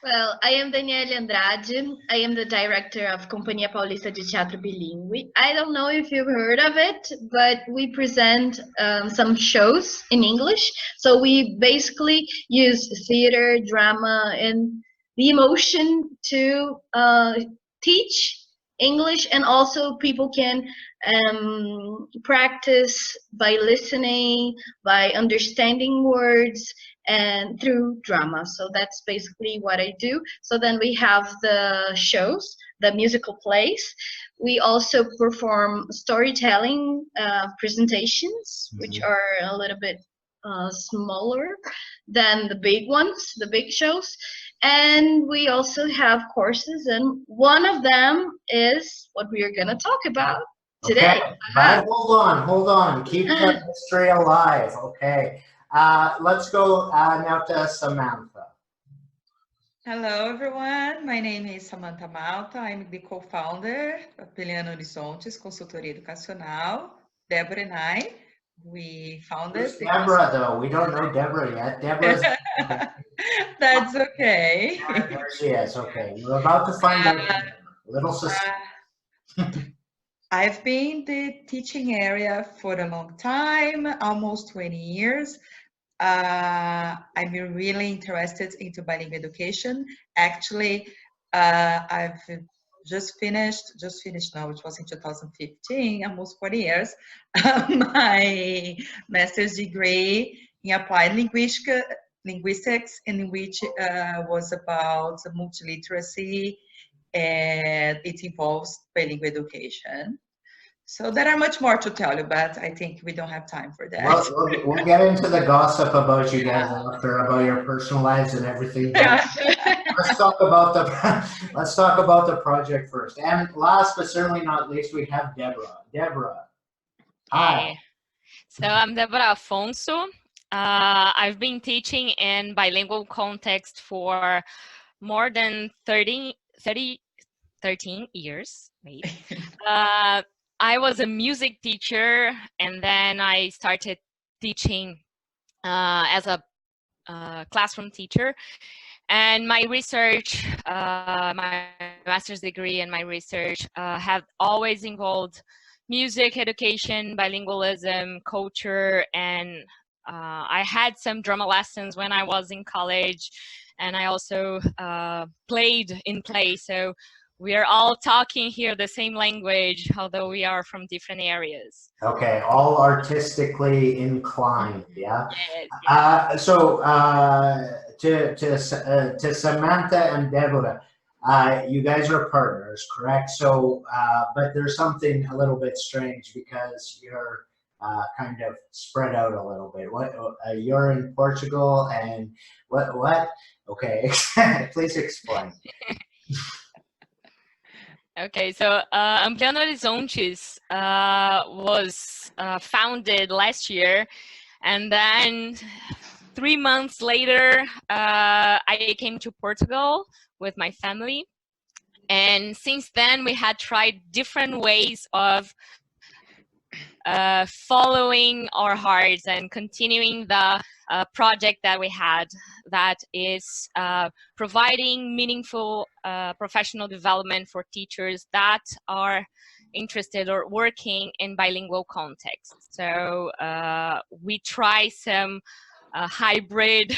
Well, I am Daniela Andrade. I am the director of Companhia Paulista de Teatro Bilíngue. I don't know if you've heard of it, but we present some shows in English. So we basically use theater, drama, and the emotion to teach English, and also people can practice by listening, by understanding words, and through drama. So that's basically what I do. So then we have the shows, the musical plays. We also perform storytelling presentations, which are a little bit smaller than the big ones, the big shows. And we also have courses, and one of them is what we are going to talk about today. Okay, but hold on. Keep the mystery alive. Okay. Let's go now to Samantha. Hello, everyone. My name is Samantha Malta. I'm the co-founder of Aprenda, Horizontes, Consultoria Educacional. Deborah and I, we founded... Who's Deborah, though? We don't know Deborah yet. Deborah's... That's okay. There she is. Okay. We're about to find out a little suspense. I've been in the teaching area for a long time, almost 20 years. I'm really interested into bilingual education. Actually, I've just finished now, it was in 2015, almost 40 years, my master's degree in applied linguistics, in which was about multiliteracy, and it involves bilingual education. So there are much more to tell you, but I think we don't have time for that. Well, we'll get into the gossip about you guys after, about your personal lives and everything. Let's talk about the project first. And last but certainly not least, we have Deborah. Deborah, hi. Hey. So I'm Deborah Afonso. I've been teaching in bilingual context for more than 13 years, maybe. I was a music teacher, and then I started teaching as a classroom teacher. And my research, my master's degree and my research have always involved music education, bilingualism, culture, and I had some drama lessons when I was in college, and I also played in plays. So we are all talking here the same language, although we are from different areas. Okay, all artistically inclined, yeah? Yes. So to Samantha and Deborah, you guys are partners, correct? So, but there's something a little bit strange because you're kind of spread out a little bit. What you're in Portugal, and what? Okay, please explain. Okay, so Ampliando Horizontes was founded last year, and then 3 months later, I came to Portugal with my family, and since then we had tried different ways of following our hearts and continuing the project that we had, that is providing meaningful professional development for teachers that are interested or working in bilingual context. So we try some hybrid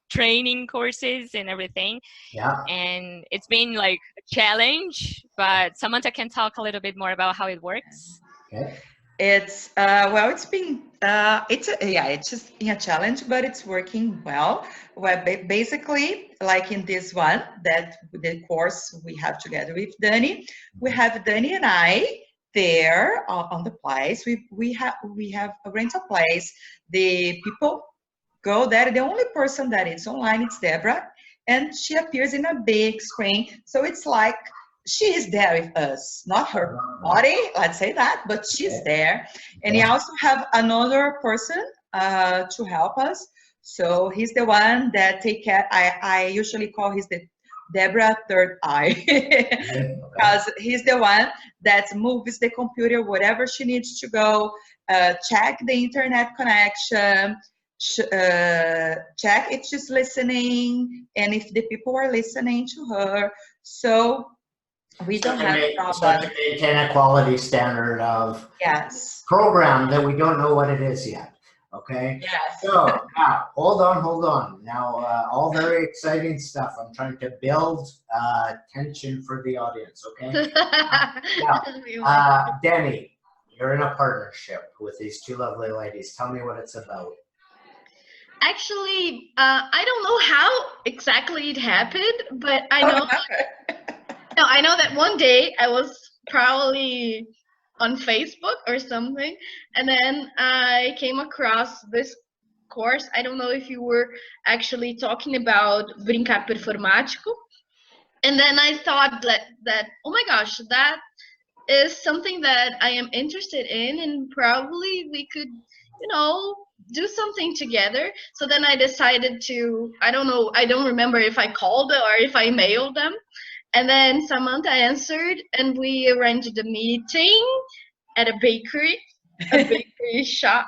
training courses and everything. Yeah. And it's been like a challenge, but Samantha can talk a little bit more about how it works. Okay. It's well, it's been it's just been a challenge, but it's working well. Well, basically, like in this one, that the course we have together with Dani, we have Dani and I there on the place. We have a rental place. The people go there. The only person that is online is Deborah, and she appears in a big screen. So it's like she is there with us, not her body, let's say that, but she's there. And we also have another person to help us. So he's the one that take care. I usually call he's the Deborah third eye, because he's the one that moves the computer wherever she needs to go, check the internet connection, check if she's listening and if the people are listening to her. So we don't have a problem. So to maintain a quality standard of Yes. program that we don't know what it is yet. Okay. Yes. So now, hold on. Now, all very exciting stuff. I'm trying to build tension for the audience. Okay. Now, Denny, you're in a partnership with these two lovely ladies. Tell me what it's about. Actually, I don't know how exactly it happened, but I know. No, I know that one day I was probably on Facebook or something, and then I came across this course. I don't know if you were actually talking about Brincar Performático, and then I thought that oh my gosh, that is something that I am interested in, and probably we could, do something together. So then I decided to, I don't know, I don't remember if I called or if I mailed them. And then Samantha answered, and we arranged a meeting at a bakery shop.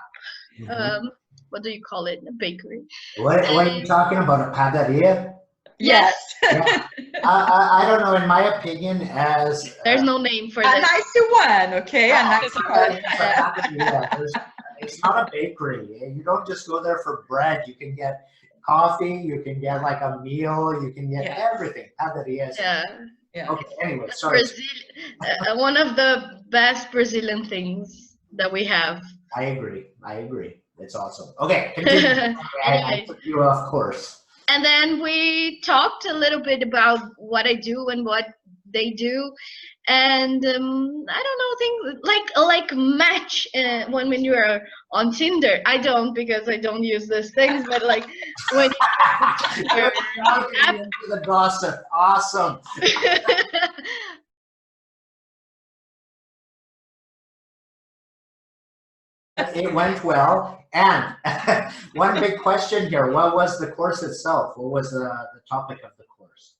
Mm-hmm. What do you call it? A bakery. What are you talking about? A padaria? Yes. Yeah. I don't know. In my opinion, as there's no name for a nice one, okay? A nice one. It's not a bakery. You don't just go there for bread. You can get coffee. You can get like a meal. You can get everything. Padarias. Yeah. Okay. Anyway, sorry. One of the best Brazilian things that we have. I agree. It's awesome. Okay, continue. I took you off course. And then we talked a little bit about what I do and what they do, and I don't know, things like match when you are on Tinder. I don't, because I don't use those things, but like when you're into the gossip. Awesome. It went well. And one big question here, what was the course itself? What was the topic of the course?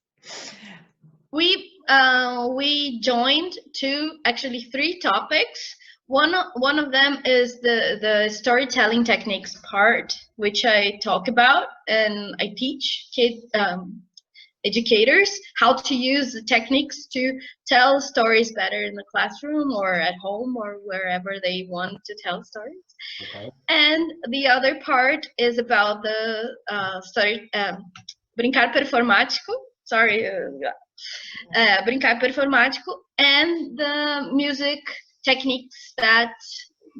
We joined three topics. One of them is the storytelling techniques part, which I talk about, and I teach educators how to use the techniques to tell stories better in the classroom or at home or wherever they want to tell stories. Okay. And the other part is about the Brincar Performático. Brincar Performático, and the music techniques that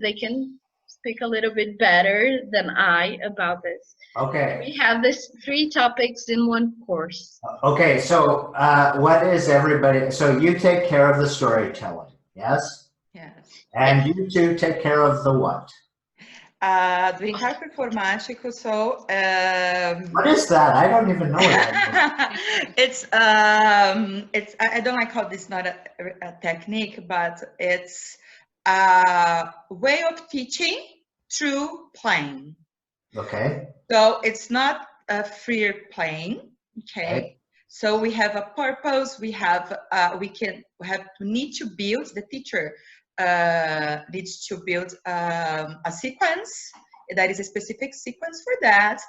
they can speak a little bit better than I about this. Okay. We have these three topics in one course. Okay, so what is everybody? So you take care of the storytelling, yes? Yes. And you two take care of the what? Brincar Performático, so... what is that? I don't even know it. It's I don't like how this is not a technique, but it's a way of teaching through playing. Okay. So it's not a free playing, okay? So we have a purpose, we need to build, the teacher needs to build a sequence that is a specific sequence for that,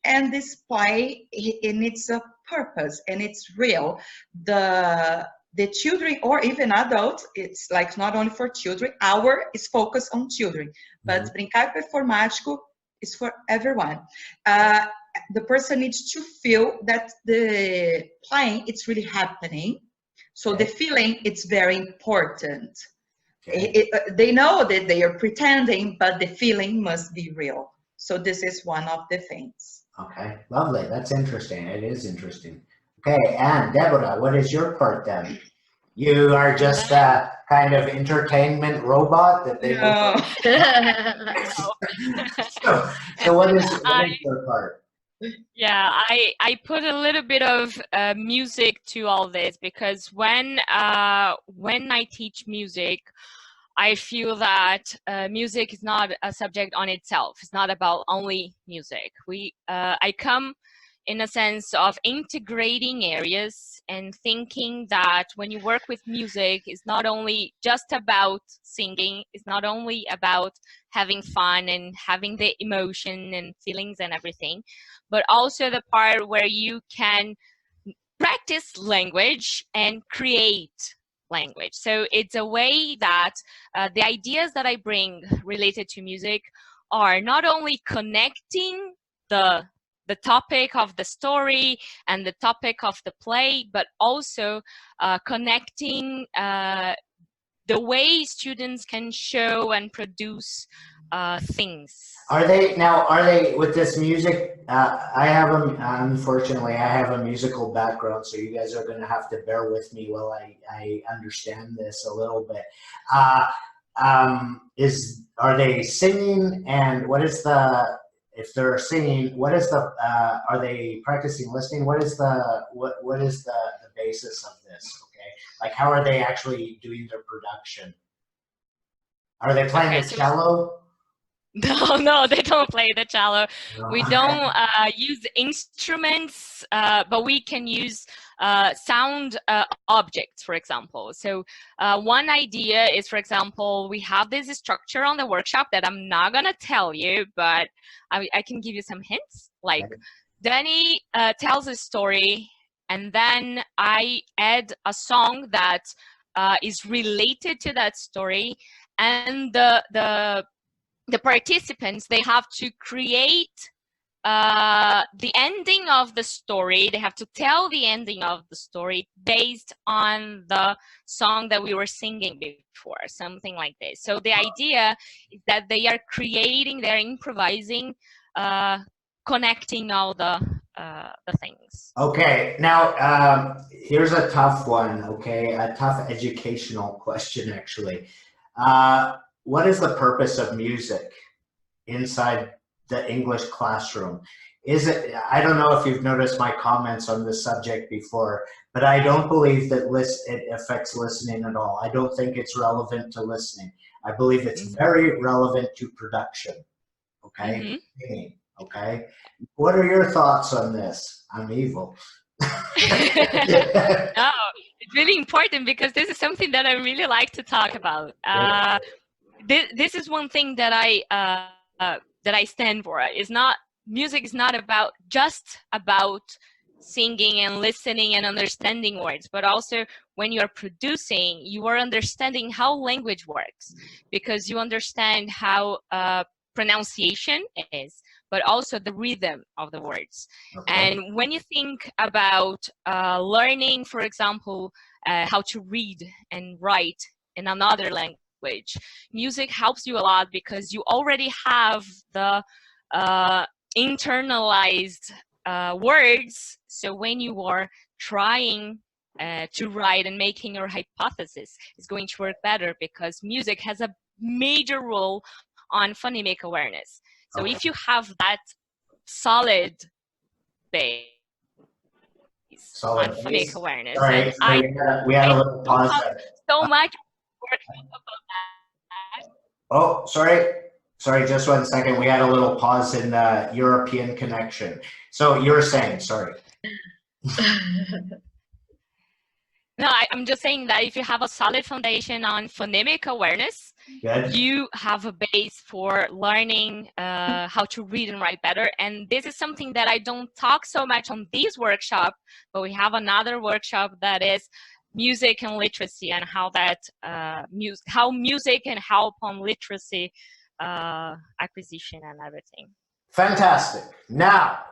and this play, it needs a purpose and it's real. The children or even adults, it's like not only for children, our is focused on children, but Brincar Performático is for everyone. The person needs to feel that the playing, it's really happening. So the feeling, it's very important. They know that they are pretending, but the feeling must be real. So this is one of the things. Okay, lovely. That's interesting. It is interesting. Okay, and Deborah, what is your part then? You are just a kind of entertainment robot that they No. so what is your part? Yeah, I put a little bit of music to all this, because when I teach music, I feel that music is not a subject on itself. It's not about only music. I come in a sense of integrating areas and thinking that when you work with music, it's not only just about singing, it's not only about having fun and having the emotion and feelings and everything, but also the part where you can practice language and create language. So it's a way that the ideas that I bring related to music are not only connecting the topic of the story and the topic of the play, but also connecting the way students can show and produce things. Are they with this music? I have unfortunately, I have a musical background, so you guys are going to have to bear with me while I understand this a little bit. Are they singing, and what is the, if they're singing, what is the, are they practicing listening? What is the basis of this? Okay, like how are they actually doing their production? Are they playing the cello? No, they don't play the cello. We don't use instruments, but we can use sound objects, for example. So one idea is, for example, we have this structure on the workshop that I'm not going to tell you, but I can give you some hints. Like, Danny tells a story, and then I add a song that is related to that story, and the participants, they have to create the ending of the story. They have to tell the ending of the story based on the song that we were singing before, something like this. So the idea is that they are creating, they're improvising, connecting all the things. Okay, now here's a tough one, okay? A tough educational question, actually. What is the purpose of music inside the English classroom? Is it, I don't know if you've noticed my comments on this subject before, but I don't believe that it affects listening at all. I don't think it's relevant to listening. I believe it's very relevant to production, okay? Okay? What are your thoughts on this? I'm evil. No, it's really important because this is something that I really like to talk about. This is one thing that I stand for. Music is not just about singing and listening and understanding words, but also when you are producing, you are understanding how language works, because you understand how pronunciation is, but also the rhythm of the words. Okay. And when you think about learning, for example, how to read and write in another language, music helps you a lot because you already have the internalized words. So when you are trying to write and making your hypothesis, it's going to work better because music has a major role on phonemic awareness. So okay. If you have that solid base on phonemic awareness, sorry, we had a little pause there. So much working about that. Oh, sorry, just 1 second. We had a little pause in the European connection. So you're saying, sorry. No, I'm just saying that if you have a solid foundation on phonemic awareness, good. You have a base for learning how to read and write better. And this is something that I don't talk so much on this workshop, but we have another workshop that is music and literacy, and how that how music can help on literacy acquisition and everything. Fantastic. Now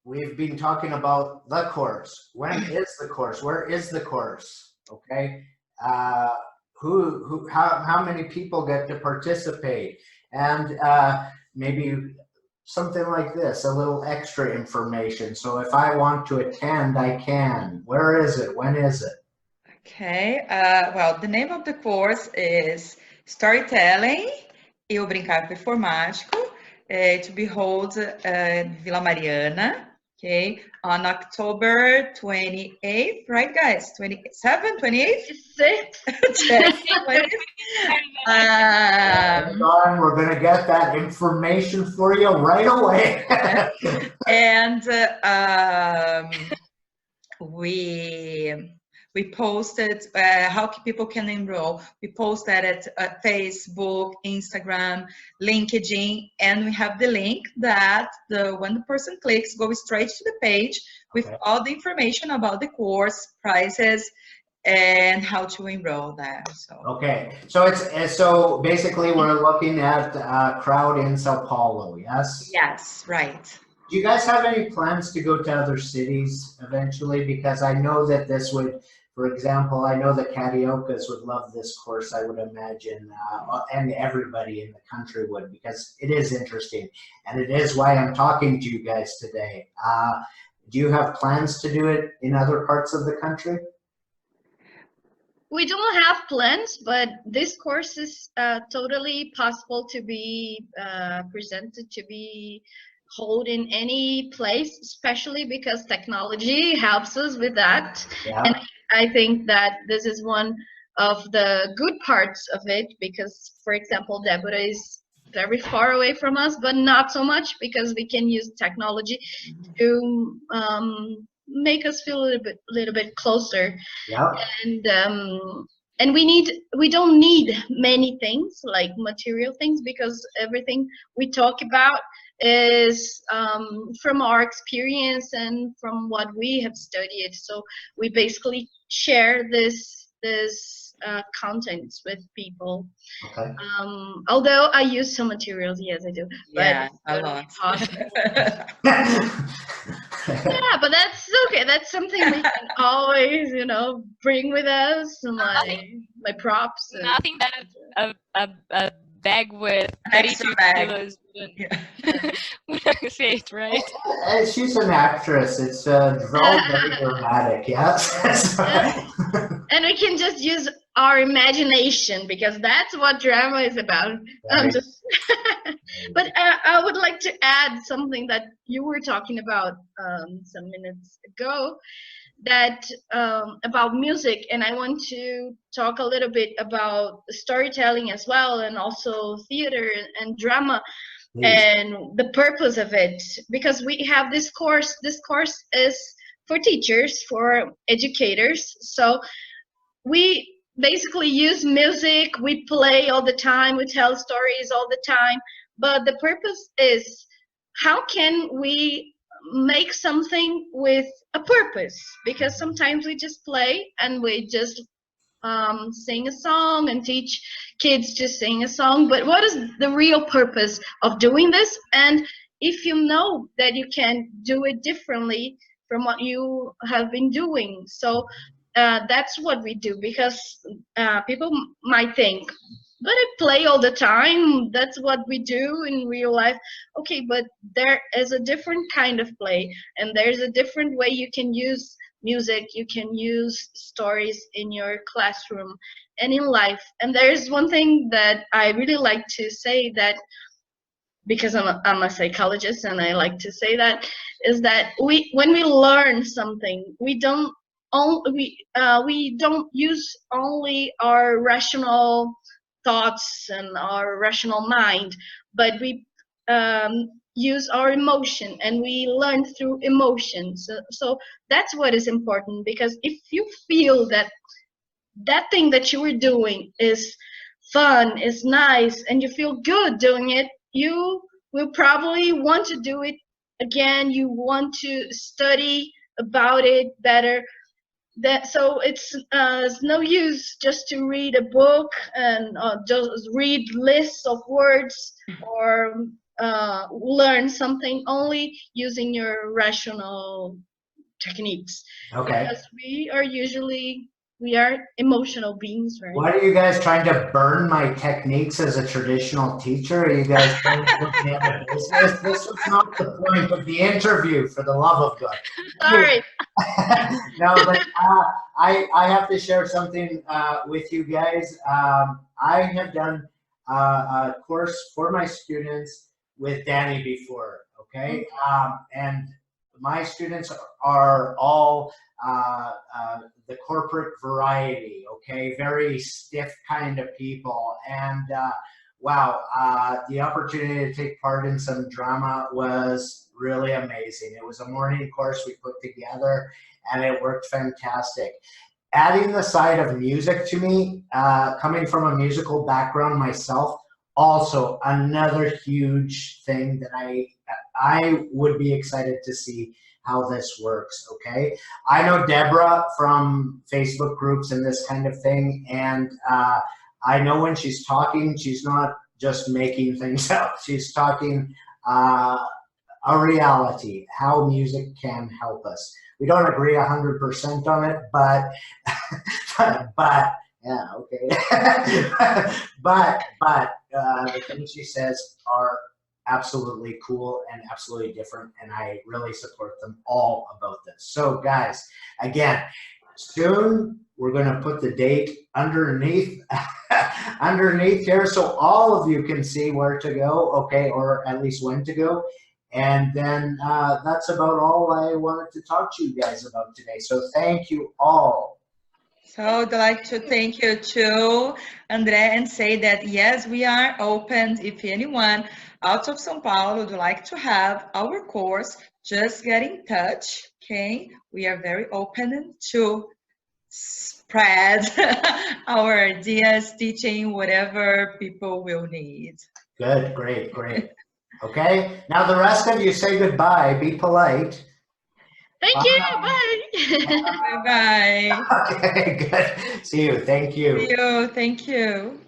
we've been talking about the course. When is the course? Where is the course? Okay. How many people get to participate? And maybe something like this, a little extra information. So if I want to attend, I can. Where is it? When is it? Okay. Well, the name of the course is Storytelling e o Brincar Performático, to be held in Vila Mariana. Okay, on October 28th, right, guys? 27, 28th? 6. Hold on, we're going to get that information for you right away. And we posted how people can enroll. We posted it at Facebook, Instagram, LinkedIn, and we have the link that when the person clicks, goes straight to the page with all the information about the course, prices, and how to enroll there. So okay, so basically we're looking at a crowd in Sao Paulo, yes? Yes, right. Do you guys have any plans to go to other cities eventually? Because I know that this would, for example, I know the Cariocas would love this course, I would imagine, and everybody in the country would, because it is interesting. And it is why I'm talking to you guys today. Do you have plans to do it in other parts of the country? We don't have plans, but this course is totally possible to be presented, to be held in any place, especially because technology helps us with that. Yeah. And I think that this is one of the good parts of it, because, for example, Deborah is very far away from us, but not so much, because we can use technology to make us feel a little bit closer. Yeah. And we don't need many things like material things, because everything we talk about is from our experience and from what we have studied. So we basically share this contents with people. Okay. Although I use some materials, yes, I do. Yeah, but a lot. Yeah, but that's okay. That's something we can always, bring with us. My props. And Nothing that a bag with An extra 32 bag. kilos wouldn't fit, right? She's an actress. It's all very dramatic, yes. And we can just use our imagination, because that's what drama is about. Right. But I would like to add something that you were talking about some minutes ago, that about music, and I want to talk a little bit about storytelling as well, and also theater and drama. Please. And the purpose of it, because we have this course. This course is for teachers, for educators. So we basically use music, we play all the time, we tell stories all the time, but the purpose is, how can we make something with a purpose? Because sometimes we just play and we just sing a song and teach kids to sing a song, but what is the real purpose of doing this? And if you know that you can do it differently from what you have been doing. So that's what we do, because people might think, but I play all the time, that's what we do in real life. Okay, but there is a different kind of play, and there's a different way you can use music, you can use stories in your classroom and in life. And there's one thing that I really like to say, that because I'm a psychologist and I like to say that, is that when we learn something, we don't use only our rational thoughts and our rational mind, but we use our emotion, and we learn through emotions. So that's what is important, because if you feel that thing that you were doing is fun, is nice, and you feel good doing it, you will probably want to do it again. You want to study about it better. So it's no use just to read a book and just read lists of words, or learn something only using your rational techniques. Okay. Because we are emotional beings, right? What are you guys trying to burn my techniques as a traditional teacher? Are you guys trying to put me out of business? This was not the point of the interview, for the love of God. Sorry. No, but I have to share something with you guys. I have done a course for my students with Danny before, okay? And my students are all the corporate variety, okay? Very stiff kind of people. And wow, the opportunity to take part in some drama was really amazing. It was a morning course we put together and it worked fantastic. Adding the side of music to me, coming from a musical background myself, also another huge thing that I would be excited to see how this works, okay? I know Deborah from Facebook groups and this kind of thing, and I know when she's talking, she's not just making things up. She's talking a reality, how music can help us. We don't agree 100% on it, but yeah, okay. but the things she says are absolutely cool and absolutely different, and I really support them all about this. So guys, again, soon we're going to put the date underneath underneath here so all of you can see where to go, okay, or at least when to go. And then that's about all I wanted to talk to you guys about today. So thank you all. So I'd like to thank you too, André, and say that yes, we are open. If anyone out of São Paulo would like to have our course, just get in touch, okay? We are very open to spread our ideas, teaching whatever people will need. Good, great, great. Okay, now the rest of you say goodbye. Be polite. Thank you. Bye. Bye-bye. Okay, good. See you. Thank you. See you. Thank you.